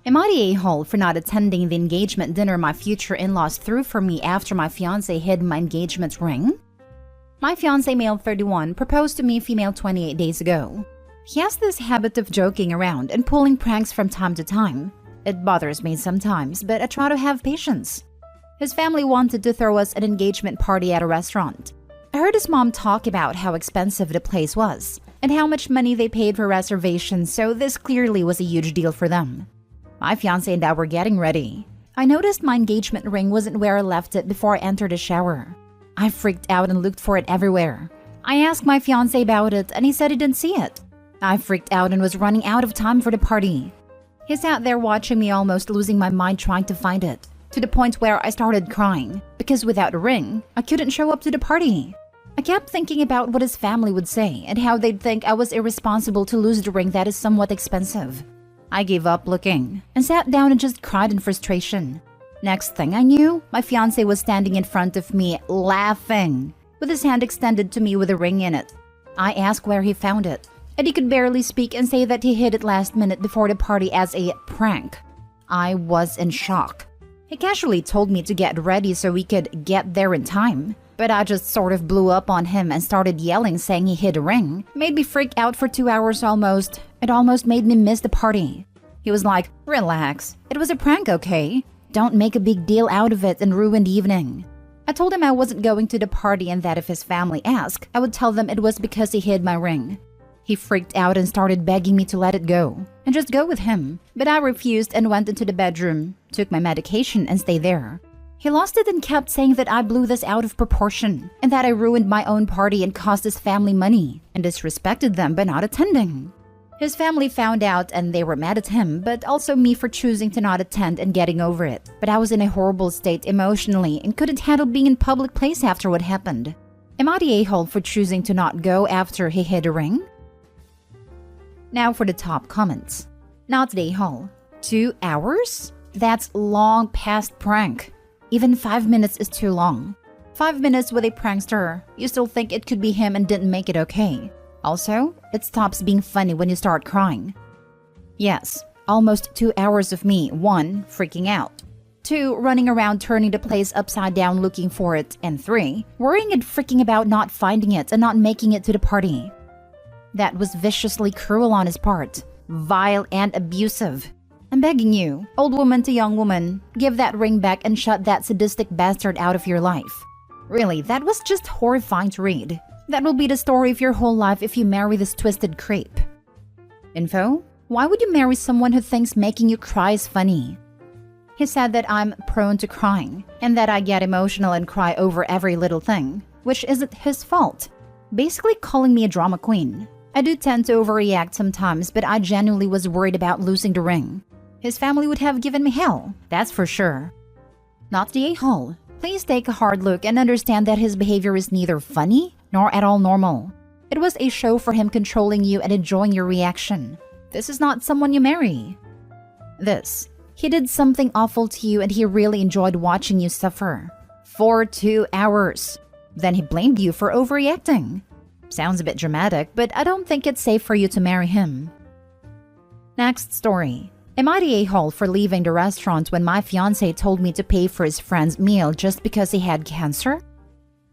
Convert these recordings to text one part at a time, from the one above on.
Am I the a-hole for not attending the engagement dinner my future in-laws threw for me after my fiance hid my engagement ring? My fiance, male 31, proposed to me, female 28 days ago. He has this habit of joking around and pulling pranks from time to time. It bothers me sometimes, but I try to have patience. His family wanted to throw us an engagement party at a restaurant. I heard his mom talk about how expensive the place was and how much money they paid for reservations, so this clearly was a huge deal for them. My fiance and I were getting ready. I noticed my engagement ring wasn't where I left it before I entered the shower. I freaked out and looked for it everywhere. I asked my fiance about it and he said he didn't see it. I freaked out and was running out of time for the party. He sat there watching me, almost losing my mind trying to find it, to the point where I started crying because without a ring, I couldn't show up to the party. I kept thinking about what his family would say and how they'd think I was irresponsible to lose the ring that is somewhat expensive. I gave up looking and sat down and just cried in frustration. Next thing I knew, my fiancé was standing in front of me laughing, with his hand extended to me with a ring in it. I asked where he found it, and he could barely speak and say that he hid it last minute before the party as a prank. I was in shock. He casually told me to get ready so we could get there in time, but I just sort of blew up on him and started yelling, saying he hid a ring. Made me freak out for 2 hours almost. It almost made me miss the party. He was like, "Relax, it was a prank, okay? Don't make a big deal out of it and ruin the evening." I told him I wasn't going to the party and that if his family asked, I would tell them it was because he hid my ring. He freaked out and started begging me to let it go and just go with him, but I refused and went into the bedroom, took my medication and stayed there. He lost it and kept saying that I blew this out of proportion and that I ruined my own party and cost his family money and disrespected them by not attending. His family found out and they were mad at him, but also me for choosing to not attend and getting over it. But I was in a horrible state emotionally and couldn't handle being in public place after what happened. Am I the a-hole for choosing to not go after he hid a ring? Now for the top comments. Not the a-hole. 2 hours? That's long past prank. Even 5 minutes is too long. 5 minutes with a prankster, you still think it could be him and didn't make it okay. Also, it stops being funny when you start crying. Yes, almost 2 hours of me, 1, freaking out, 2, running around turning the place upside down looking for it, and 3, worrying and freaking about not finding it and not making it to the party. That was viciously cruel on his part, vile and abusive. I'm begging you, old woman to young woman, give that ring back and shut that sadistic bastard out of your life. Really, that was just horrifying to read. That will be the story of your whole life if you marry this twisted creep. Info? Why would you marry someone who thinks making you cry is funny? He said that I'm prone to crying, and that I get emotional and cry over every little thing, which isn't his fault. Basically calling me a drama queen. I do tend to overreact sometimes, but I genuinely was worried about losing the ring. His family would have given me hell, that's for sure. Not the a-hole. Please take a hard look and understand that his behavior is neither funny nor at all normal. It was a show for him controlling you and enjoying your reaction. This is not someone you marry. He did something awful to you and he really enjoyed watching you suffer. For 2 hours. Then he blamed you for overreacting. Sounds a bit dramatic, but I don't think it's safe for you to marry him. Next story. Am I the a-hole for leaving the restaurant when my fiancé told me to pay for his friend's meal just because he had cancer?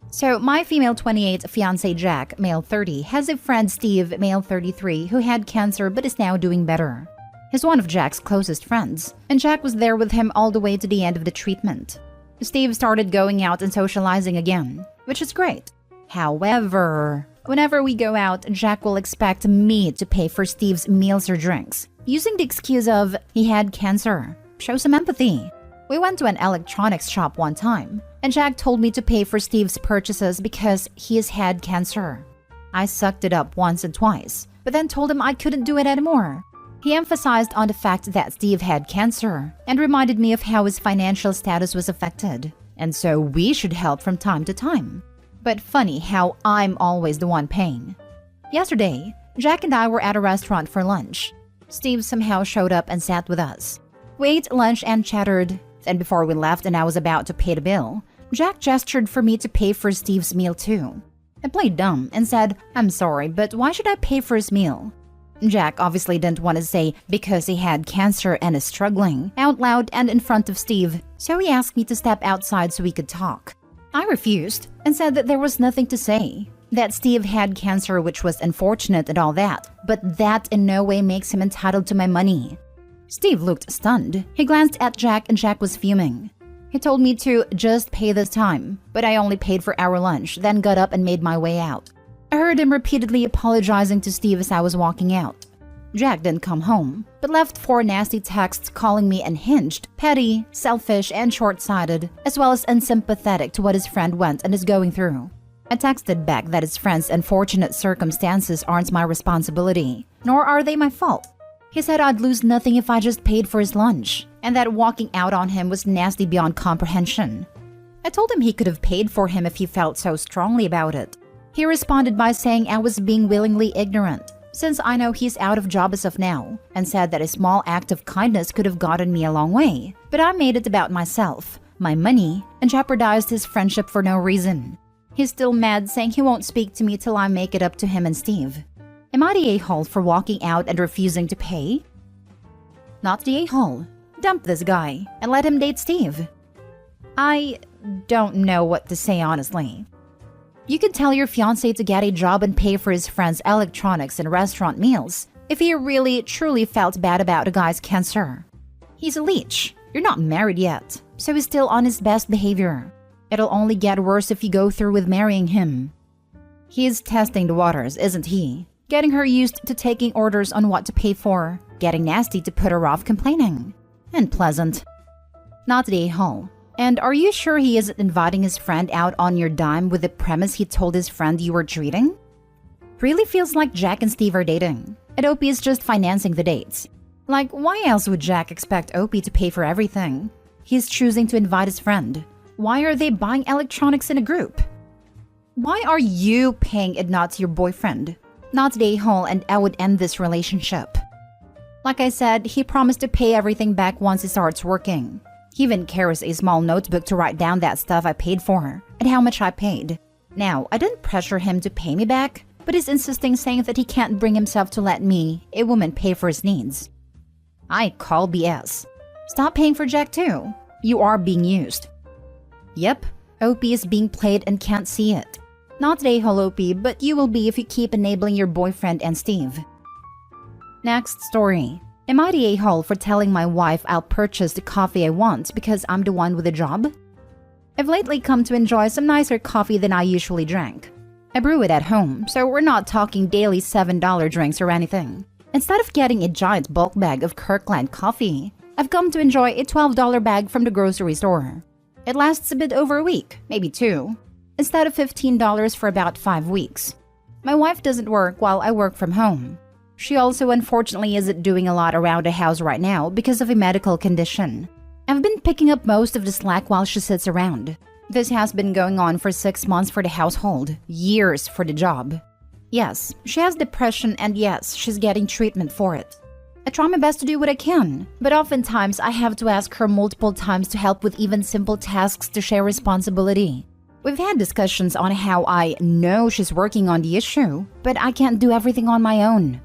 So, my female 28 fiancé Jack, male 30, has a friend Steve, male 33, who had cancer but is now doing better. He's one of Jack's closest friends, and Jack was there with him all the way to the end of the treatment. Steve started going out and socializing again, which is great. However, whenever we go out, Jack will expect me to pay for Steve's meals or drinks, using the excuse of he had cancer. Show some empathy. We went to an electronics shop one time, and Jack told me to pay for Steve's purchases because he has had cancer. I sucked it up once and twice, but then told him I couldn't do it anymore. He emphasized on the fact that Steve had cancer and reminded me of how his financial status was affected, and so we should help from time to time. But funny how I'm always the one paying. Yesterday, Jack and I were at a restaurant for lunch. Steve somehow showed up and sat with us. We ate lunch and chattered. Then before we left and I was about to pay the bill, Jack gestured for me to pay for Steve's meal too. I played dumb and said, "I'm sorry, but why should I pay for his meal?" Jack obviously didn't want to say because he had cancer and is struggling out loud and in front of Steve, so he asked me to step outside so we could talk. I refused and said that there was nothing to say, that Steve had cancer, which was unfortunate and all that, but that in no way makes him entitled to my money. Steve looked stunned. He glanced at Jack and Jack was fuming. He told me to just pay this time, but I only paid for our lunch, then got up and made my way out. I heard him repeatedly apologizing to Steve as I was walking out. Jack didn't come home, but left 4 nasty texts calling me unhinged, petty, selfish, and short-sighted, as well as unsympathetic to what his friend went and is going through. I texted back that his friend's unfortunate circumstances aren't my responsibility, nor are they my fault. He said I'd lose nothing if I just paid for his lunch, and that walking out on him was nasty beyond comprehension. I told him he could have paid for him if he felt so strongly about it. He responded by saying I was being willingly ignorant, since I know he's out of job as of now, and said that a small act of kindness could have gotten me a long way. But I made it about myself, my money, and jeopardized his friendship for no reason. He's still mad, saying he won't speak to me till I make it up to him and Steve. Am I the a-hole for walking out and refusing to pay? Not the a-hole. Dump this guy and let him date Steve. I don't know what to say honestly. You could tell your fiancé to get a job and pay for his friend's electronics and restaurant meals if he really, truly felt bad about a guy's cancer. He's a leech. You're not married yet, so he's still on his best behavior. It'll only get worse if you go through with marrying him. He's testing the waters, isn't he? Getting her used to taking orders on what to pay for, getting nasty to put her off complaining. And pleasant. Not the a-hole. And are you sure he isn't inviting his friend out on your dime with the premise he told his friend you were treating? Really feels like Jack and Steve are dating, and Opie is just financing the dates. Like, why else would Jack expect Opie to pay for everything? He's choosing to invite his friend. Why are they buying electronics in a group? Why are you paying it not to your boyfriend? Not the a-hole, and I would end this relationship. Like I said, he promised to pay everything back once he starts working. He even carries a small notebook to write down that stuff I paid for and how much I paid. Now, I didn't pressure him to pay me back, but he's insisting, saying that he can't bring himself to let me, a woman, pay for his needs. I call BS. Stop paying for Jack too. You are being used. Yep, Opie is being played and can't see it. Not the a-hole, Opie, but you will be if you keep enabling your boyfriend and Steve. Next story. Am I the a-hole for telling my wife I'll purchase the coffee I want because I'm the one with a job? I've lately come to enjoy some nicer coffee than I usually drank. I brew it at home, so we're not talking daily $7 drinks or anything. Instead of getting a giant bulk bag of Kirkland coffee, I've come to enjoy a $12 bag from the grocery store. It lasts a bit over a week, maybe 2, instead of $15 for about 5 weeks. My wife doesn't work while I work from home. She also unfortunately isn't doing a lot around the house right now because of a medical condition. I've been picking up most of the slack while she sits around. This has been going on for 6 months for the household, years for the job. Yes, she has depression, and yes, she's getting treatment for it. I try my best to do what I can, but oftentimes I have to ask her multiple times to help with even simple tasks to share responsibility. We've had discussions on how I know she's working on the issue, but I can't do everything on my own.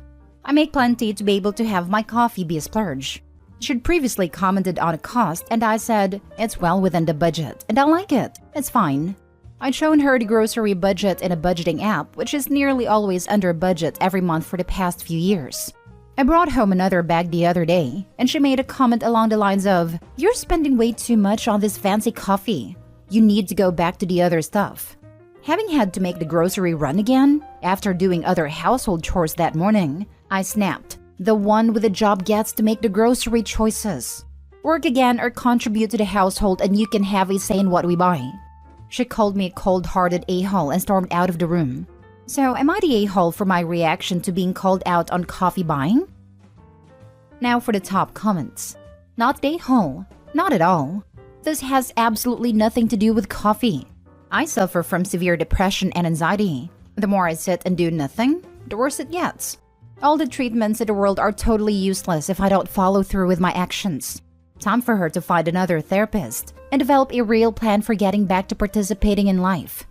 I make plenty to be able to have my coffee be a splurge. She'd previously commented on a cost, and I said, it's well within the budget, and I like it. It's fine. I'd shown her the grocery budget in a budgeting app, which is nearly always under budget every month for the past few years. I brought home another bag the other day, and she made a comment along the lines of, "You're spending way too much on this fancy coffee. You need to go back to the other stuff." Having had to make the grocery run again, after doing other household chores that morning, I snapped. The one with a job gets to make the grocery choices. Work again or contribute to the household and you can have a say in what we buy. She called me a cold-hearted a-hole and stormed out of the room. So am I the a-hole for my reaction to being called out on coffee buying? Now for the top comments. Not the a-hole. Not at all. This has absolutely nothing to do with coffee. I suffer from severe depression and anxiety. The more I sit and do nothing, the worse it gets. All the treatments in the world are totally useless if I don't follow through with my actions. Time for her to find another therapist and develop a real plan for getting back to participating in life.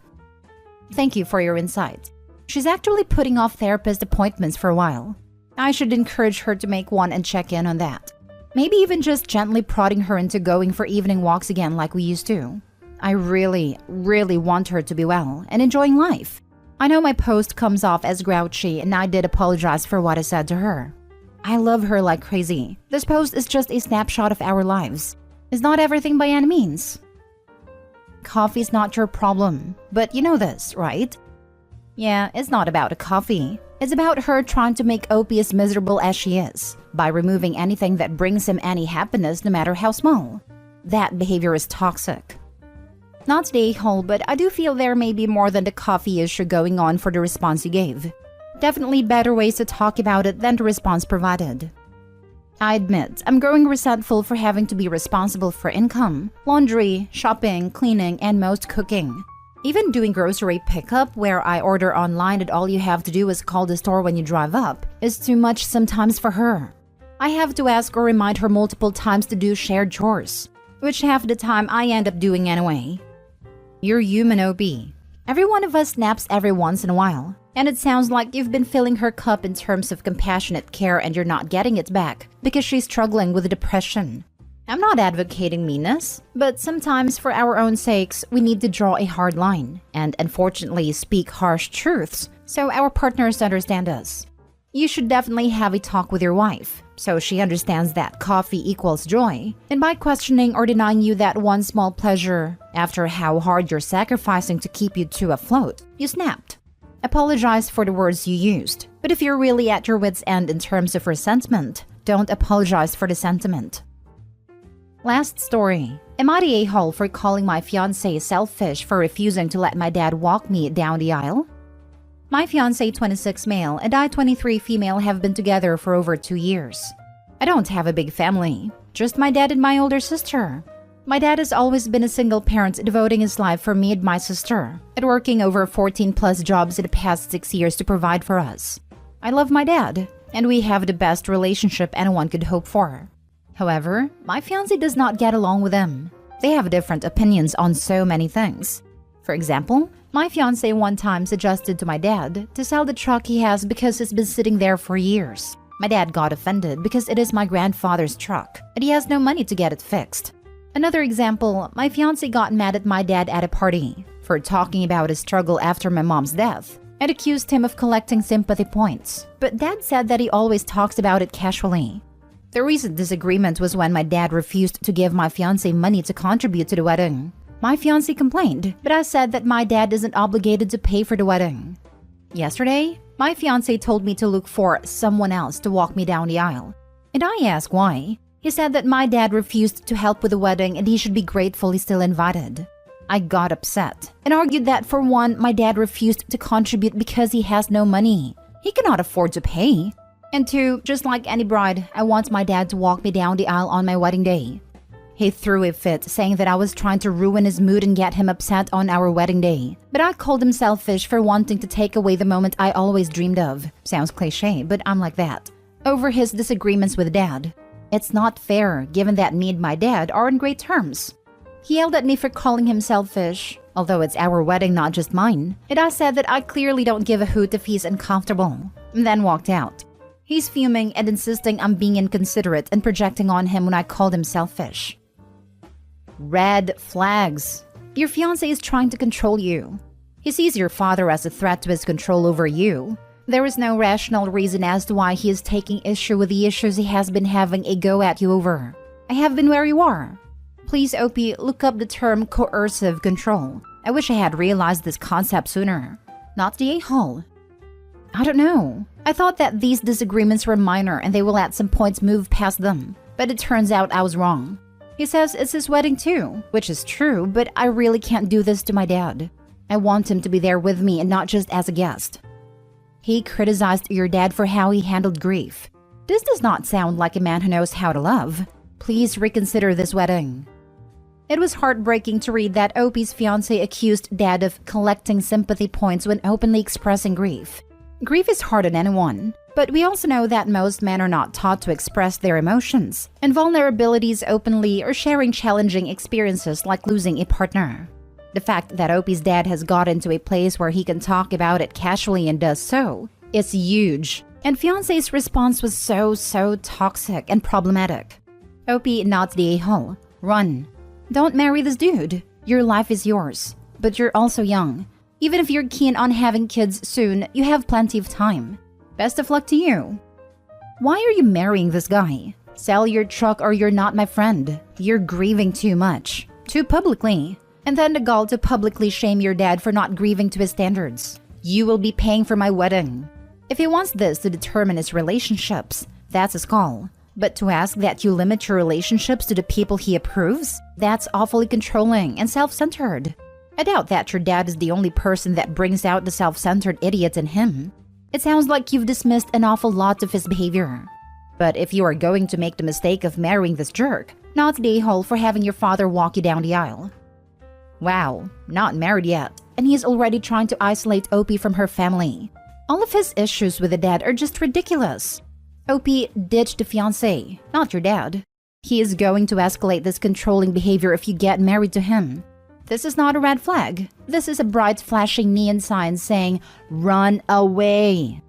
Thank you for your insight. She's actually putting off therapist appointments for a while. I should encourage her to make one and check in on that. Maybe even just gently prodding her into going for evening walks again like we used to. I really, really want her to be well and enjoying life. I know my post comes off as grouchy, and I did apologize for what I said to her. I love her like crazy. This post is just a snapshot of our lives. It's not everything by any means. Coffee's not your problem, but you know this, right? Yeah, it's not about a coffee. It's about her trying to make Opie as miserable as she is, by removing anything that brings him any happiness, no matter how small. That behavior is toxic. Not today, Hole, but I do feel there may be more than the coffee issue going on for the response you gave. Definitely better ways to talk about it than the response provided. I admit, I'm growing resentful for having to be responsible for income, laundry, shopping, cleaning, and most cooking. Even doing grocery pickup, where I order online and all you have to do is call the store when you drive up, is too much sometimes for her. I have to ask or remind her multiple times to do shared chores, which half the time I end up doing anyway. You're human, OB. Every one of us snaps every once in a while, and it sounds like you've been filling her cup in terms of compassionate care and you're not getting it back because she's struggling with depression. I'm not advocating meanness, but sometimes for our own sakes, we need to draw a hard line and unfortunately speak harsh truths so our partners understand us. You should definitely have a talk with your wife so she understands that coffee equals joy, and by questioning or denying you that one small pleasure after how hard you're sacrificing to keep you two afloat, you snapped. Apologize for the words you used, but if you're really at your wit's end in terms of resentment, don't apologize for the sentiment. Last story. Am I the a-hole for calling my fiance selfish for refusing to let my dad walk me down the aisle? My fiance, 26 male, and I, 23 female, have been together for over 2 years. I don't have a big family, just my dad and my older sister. My dad has always been a single parent, devoting his life for me and my sister, and working over 14 plus jobs in the past 6 years to provide for us. I love my dad, and we have the best relationship anyone could hope for. However, my fiancé does not get along with him. They have different opinions on so many things. For example, my fiancé one time suggested to my dad to sell the truck he has because it's been sitting there for years. My dad got offended because it is my grandfather's truck, and he has no money to get it fixed. Another example, my fiancé got mad at my dad at a party for talking about his struggle after my mom's death and accused him of collecting sympathy points, but dad said that he always talks about it casually. The recent disagreement was when my dad refused to give my fiancé money to contribute to the wedding. My fiancé complained, but I said that my dad isn't obligated to pay for the wedding. Yesterday, my fiancé told me to look for someone else to walk me down the aisle, and I asked why. He said that my dad refused to help with the wedding and he should be grateful he's still invited. I got upset and argued that for one, my dad refused to contribute because he has no money. He cannot afford to pay. And two, just like any bride, I want my dad to walk me down the aisle on my wedding day. He threw a fit, saying that I was trying to ruin his mood and get him upset on our wedding day. But I called him selfish for wanting to take away the moment I always dreamed of. Sounds cliche, but I'm like that. Over his disagreements with dad. It's not fair, given that me and my dad are on great terms. He yelled at me for calling him selfish, although it's our wedding, not just mine. And I said that I clearly don't give a hoot if he's uncomfortable, and then walked out. He's fuming and insisting I'm being inconsiderate and projecting on him when I called him selfish. Red flags. Your fiancé is trying to control you. He sees your father as a threat to his control over you. There is no rational reason as to why he is taking issue with the issues he has been having a go at you over. I have been where you are. Please, OP, look up the term coercive control. I wish I had realized this concept sooner. Not the a-hole. I don't know. I thought that these disagreements were minor and they will at some points move past them. But it turns out I was wrong. He says it's his wedding too, which is true, but I really can't do this to my dad. I want him to be there with me and not just as a guest. He criticized your dad for how he handled grief. This does not sound like a man who knows how to love. Please reconsider this wedding. It was heartbreaking to read that Opie's fiancé accused dad of collecting sympathy points when openly expressing grief. Grief is hard on anyone, but we also know that most men are not taught to express their emotions and vulnerabilities openly or sharing challenging experiences like losing a partner. The fact that Opie's dad has got into a place where he can talk about it casually and does so is huge. And Fiance's response was so toxic and problematic. OP, not the a-hole. Run. Don't marry this dude. Your life is yours. But you're also young. Even if you're keen on having kids soon, you have plenty of time. Best of luck to you. Why are you marrying this guy? Sell your truck or you're not my friend. You're grieving too much. Too publicly. And then the gall to publicly shame your dad for not grieving to his standards. You will be paying for my wedding. If he wants this to determine his relationships, that's his call. But to ask that you limit your relationships to the people he approves, that's awfully controlling and self-centered. I doubt that your dad is the only person that brings out the self-centered idiot in him. It sounds like you've dismissed an awful lot of his behavior. But if you are going to make the mistake of marrying this jerk, not the a-hole for having your father walk you down the aisle. Wow, not married yet, and he is already trying to isolate OP from her family. All of his issues with the dad are just ridiculous. OP, ditch the fiancé, not your dad. He is going to escalate this controlling behavior if you get married to him. This is not a red flag. This is a bright flashing neon sign saying, run away.